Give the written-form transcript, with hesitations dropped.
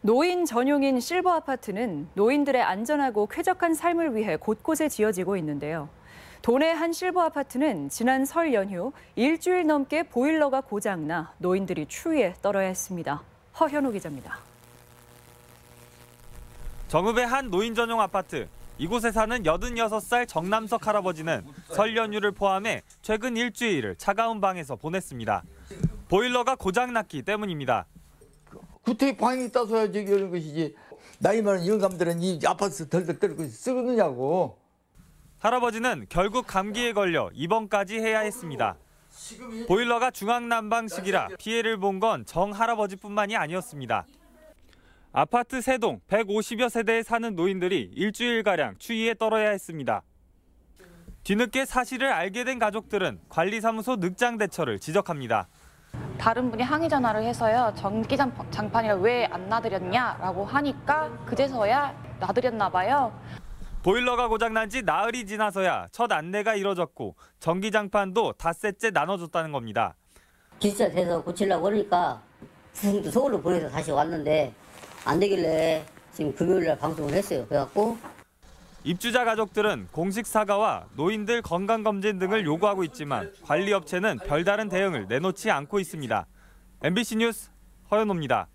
노인 전용인 실버 아파트는 노인들의 안전하고 쾌적한 삶을 위해 곳곳에 지어지고 있는데요. 도내 한 실버 아파트는 지난 설 연휴 일주일 넘게 보일러가 고장나 노인들이 추위에 떨어야 했습니다. 허현우 기자입니다. 정읍의 한 노인 전용 아파트. 이곳에 사는 86살 정남석 할아버지는 설 연휴를 포함해 최근 일주일을 차가운 방에서 보냈습니다. 보일러가 고장났기 때문입니다. 구태에 방이 있다서야 저기 이런 것이지. 나이 많은 영감들은 이 아파트 덜덜 떨고 쓰느냐고. 할아버지는 결국 감기에 걸려 입원까지 해야 했습니다. 보일러가 중앙난방식이라 피해를 본 건 정 할아버지뿐만이 아니었습니다. 아파트 3동 150여 세대에 사는 노인들이 일주일가량 추위에 떨어야 했습니다. 뒤늦게 사실을 알게 된 가족들은 관리사무소 늑장 대처를 지적합니다. 다른 분이 항의 전화를 해서요. 전기장판이라 왜 안 놔드렸냐라고 하니까 그제서야 놔드렸나 봐요. 보일러가 고장난 지 나흘이 지나서야 첫 안내가 이뤄졌고 전기장판도 닷새째 나눠줬다는 겁니다. 기숙사에서 고치려고 그러니까 서울로 보내서 다시 왔는데 안 되길래 지금 금요일날 방송을 했어요. 그래갖고 입주자 가족들은 공식 사과와 노인들 건강검진 등을 요구하고 있지만 관리업체는 별다른 대응을 내놓지 않고 있습니다. MBC 뉴스 허연호입니다.